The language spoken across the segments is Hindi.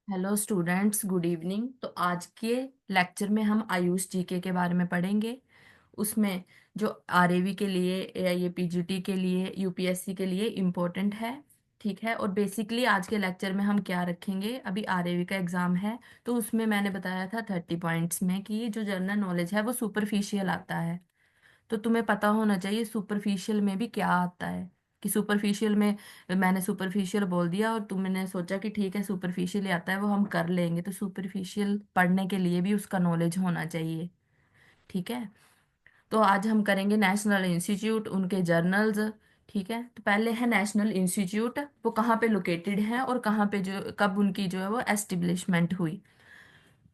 Hello students, good evening. तो आज के लेक्चर में हम आयुष जीके के बारे में पढ़ेंगे। उसमें जो आरएवी के लिए या ये पीजीटी के लिए यूपीएससी के लिए इम्पोर्टेंट है। ठीक है। और बेसिकली आज के लेक्चर में हम क्या रखेंगे, अभी आरएवी का एग्जाम है तो उसमें मैंने बताया था 30 पॉइंट्स में कि ये जो जनरल नॉलेज है वो सुपरफिशियल आता है। तो तुम्हें पता होना चाहिए सुपरफिशियल में भी क्या आता है। कि सुपरफिशियल में मैंने सुपरफिशियल बोल दिया और तुमने सोचा कि ठीक है सुपरफिशियल ही आता है वो हम कर लेंगे, तो सुपरफिशियल पढ़ने के लिए भी उसका नॉलेज होना चाहिए। ठीक है। तो आज हम करेंगे नेशनल इंस्टीट्यूट, उनके जर्नल्स। ठीक है। तो पहले है नेशनल इंस्टीट्यूट, वो कहाँ पे लोकेटेड है और कहाँ पे जो कब उनकी जो है वो एस्टेब्लिशमेंट हुई।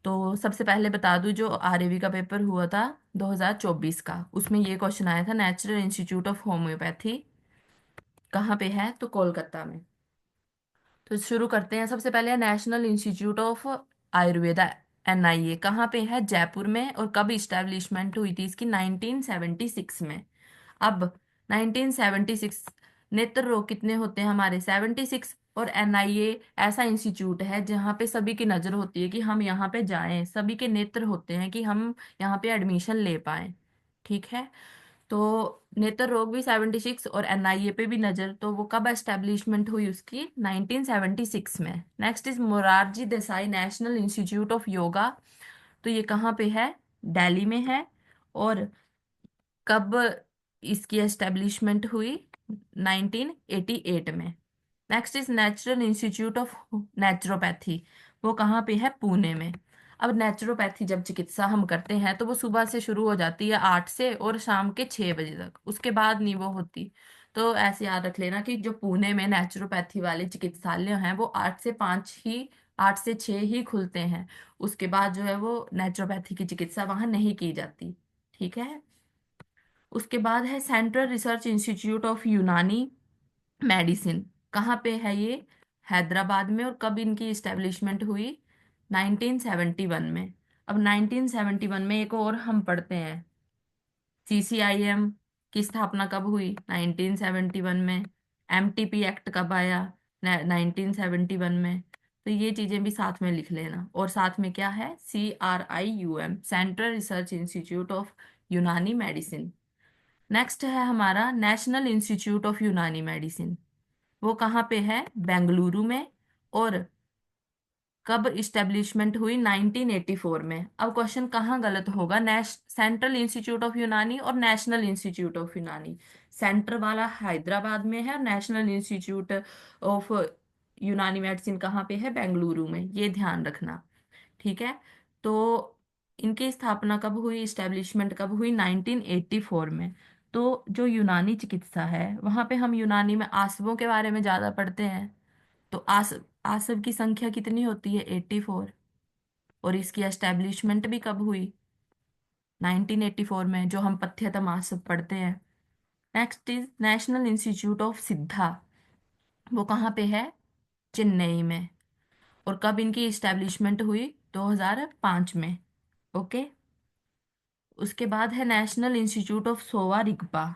तो सबसे पहले बता दूं, जो आरएवी का पेपर हुआ था 2024 का, उसमें ये क्वेश्चन आया था नेचुरल इंस्टीट्यूट ऑफ होम्योपैथी कहाँ पे है, तो कोलकाता में। तो शुरू करते हैं। सबसे पहले national institute of Ayurveda, NIA, कहाँ पे है, जयपुर में। और कब इस्टेब्लिशमेंट हुई थी इसकी, 1976 में। अब 1976, नेत्र रोग कितने होते हैं हमारे, 76। और एनआईए ऐसा इंस्टीट्यूट है जहाँ पे सभी की नजर होती है कि हम यहाँ पे जाएं, सभी के नेत्र होते हैं कि हम यहाँ पे एडमिशन ले पाए। ठीक है। तो नेत्र रोग भी 76 और एनआईए पे भी नजर, तो वो कब एस्टेब्लिशमेंट हुई उसकी, 1976 में। Next is Morarji Desai national institute of yoga. तो ये कहाँ पे है, दिल्ली में है। और कब इसकी एस्टेब्लिशमेंट हुई, 1988 में। Next is natural institute of naturopathy, वो कहाँ पे है, पुणे में। अब नेचुरोपैथी जब चिकित्सा हम करते हैं तो वो सुबह से शुरू हो जाती है 8 से और शाम के 6 बजे तक, उसके बाद नहीं वो होती। तो ऐसे याद रख लेना कि जो पुणे में नेचुरोपैथी वाले चिकित्सालय हैं वो 8 से 5 ही, 8 से 6 ही खुलते हैं। उसके बाद जो है वो नेचुरोपैथी की चिकित्सा वहां नहीं की जाती। ठीक है। उसके बाद है सेंट्रल रिसर्च इंस्टीट्यूट ऑफ यूनानी मेडिसिन, कहाँ पे है ये, हैदराबाद में। और कब इनकी इस्टेब्लिशमेंट हुई, 1971 में। अब 1971 में एक और हम पढ़ते हैं, सीसीआईएम की स्थापना कब हुई, 1971 में। एमटीपी एक्ट कब आया, 1971 में। तो ये चीजें भी साथ में लिख लेना। और साथ में क्या है, CRIUM, central research institute of यूनानी मेडिसिन। नेक्स्ट है हमारा नेशनल इंस्टीट्यूट ऑफ यूनानी मेडिसिन, वो कहाँ पे है, बेंगलुरु में। और कब इस्टेब्लिशमेंट हुई, 1984 में। अब क्वेश्चन कहाँ गलत होगा, सेंट्रल इंस्टीट्यूट ऑफ यूनानी और नेशनल इंस्टीट्यूट ऑफ यूनानी। सेंटर वाला हैदराबाद में है और नेशनल इंस्टीट्यूट ऑफ यूनानी मेडिसिन कहाँ पे है, बेंगलुरु में, ये ध्यान रखना। ठीक है। तो इनकी स्थापना कब हुई, इस्टेब्लिशमेंट कब हुई, 1984 में। तो जो यूनानी चिकित्सा है वहां पे हम यूनानी में आसवों के बारे में ज्यादा पढ़ते हैं। तो आसव की संख्या कितनी होती है, 84। और इसकी एस्टेब्लिशमेंट भी कब हुई, 1984 में, जो हम पथ्यतम आसव पढ़ते हैं। Next is national institute of सिद्धा, वो कहाँ पे है, चेन्नई में। और कब इनकी इस्टेब्लिशमेंट हुई, 2005 में। ओके। उसके बाद है national institute of Sowa Rigpa,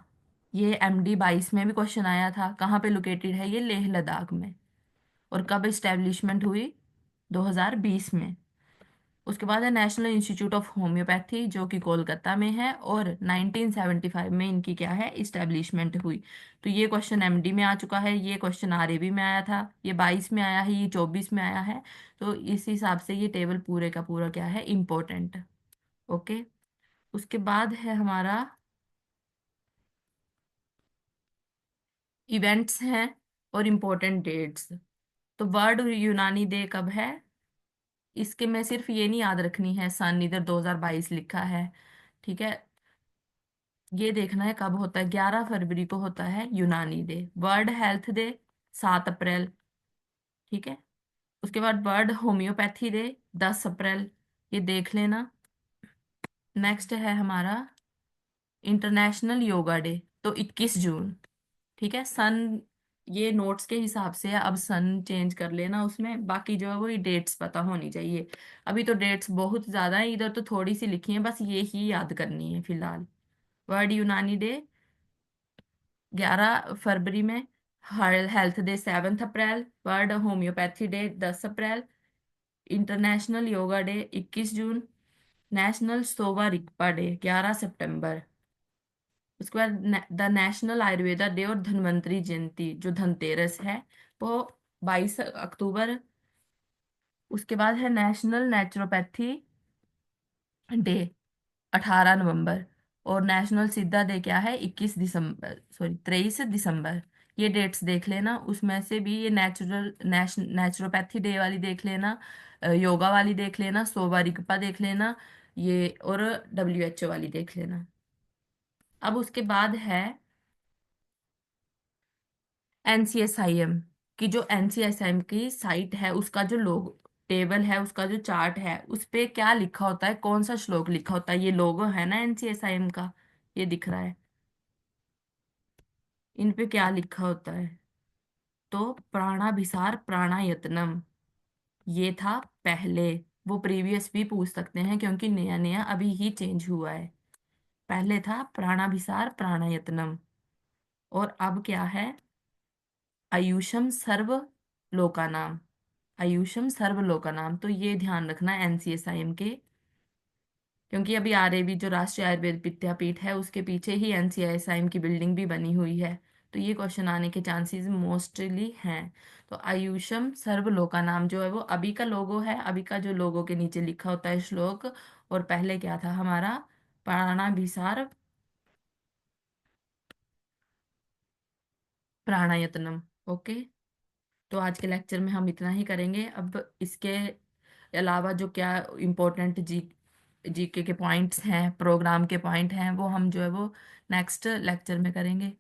ये MD 22 में भी क्वेश्चन आया था, कहाँ पे लोकेटेड है ये, लेह लद्दाख में। और कब इस्टेब्लिशमेंट हुई, 2020 में। उसके बाद है नेशनल इंस्टीट्यूट ऑफ होम्योपैथी जो कि कोलकाता में है, और 1975 में इनकी क्या है, इस्टेब्लिशमेंट हुई। तो ये क्वेश्चन MD में आ चुका है, ये क्वेश्चन RAB में आया था, ये 22 में आया है, ये 24 में आया है। तो इस हिसाब से ये टेबल पूरे का पूरा क्या है, इम्पोर्टेंट। ओके। उसके बाद है हमारा इवेंट्स हैं और इम्पोर्टेंट डेट्स। तो वर्ल्ड यूनानी डे कब है, इसके में सिर्फ ये नहीं याद रखनी है सन, इधर 2022 लिखा है। ठीक है। ये देखना है कब होता है, 11 फरवरी को होता है यूनानी डे। वर्ल्ड हेल्थ डे 7 अप्रैल। ठीक है। उसके बाद वर्ल्ड होम्योपैथी डे 10 अप्रैल, ये देख लेना। नेक्स्ट है हमारा इंटरनेशनल योगा डे, तो 21 जून। ठीक है। सन ये नोट्स के हिसाब से है, अब सन चेंज कर लेना उसमें, बाकी जो है वो डेट्स पता होनी चाहिए। अभी तो डेट्स बहुत ज्यादा है, इधर तो थोड़ी सी लिखी है, बस ये ही याद करनी है फिलहाल। वर्ल्ड यूनानी डे 11 फरवरी में। हेल्थ डे 7 अप्रैल। वर्ल्ड होम्योपैथी डे 10 अप्रैल। इंटरनेशनल योगा डे 21 जून। नेशनल सोवा रिगपा डे 11 सितंबर। उसके बाद द नेशनल आयुर्वेदा डे और धन्वंतरी जयंती जो धनतेरस है वो 22 अक्टूबर। उसके बाद है नेशनल नेचुरोपैथी डे 18 नवंबर। और नेशनल सिद्धा डे क्या है, 21 दिसंबर, सॉरी 23 दिसंबर। ये डेट्स देख लेना, उसमें से भी ये नेचुरोपैथी डे वाली देख लेना, योगा वाली देख लेना, सोवा रिगपा देख लेना, ये और WHO वाली देख लेना। अब उसके बाद है NCSIM की, जो NCSIM की साइट है उसका जो लोग टेबल है, उसका जो चार्ट है, उस पे क्या लिखा होता है, कौन सा श्लोक लिखा होता है, ये लोगो है ना NCSIM का, ये दिख रहा है। इन पे क्या लिखा होता है, तो प्राणाभिसार प्राणायतनम, ये था पहले। वो प्रीवियस भी पूछ सकते हैं क्योंकि नया नया अभी ही चेंज हुआ है। पहले था प्राणाभिसार प्राणायतनम, और अब क्या है, आयुषम सर्व लोकानाम। आयुषम सर्व लोकानाम, तो ये ध्यान रखना NCSIM के, क्योंकि अभी RAV जो राष्ट्रीय आयुर्वेद विद्यापीठ है उसके पीछे ही NCSIM की बिल्डिंग भी बनी हुई है। तो ये क्वेश्चन आने के चांसेस मोस्टली हैं। तो आयुषम सर्व लोकानाम जो है वो अभी का लोगो है, अभी का जो लोगो के नीचे लिखा होता है श्लोक। और पहले क्या था हमारा, प्राणाभिसार प्राणायतनम। ओके। तो आज के लेक्चर में हम इतना ही करेंगे। अब इसके अलावा जो क्या इम्पोर्टेंट जीके के पॉइंट्स हैं, प्रोग्राम के पॉइंट हैं, वो हम जो है वो नेक्स्ट लेक्चर में करेंगे।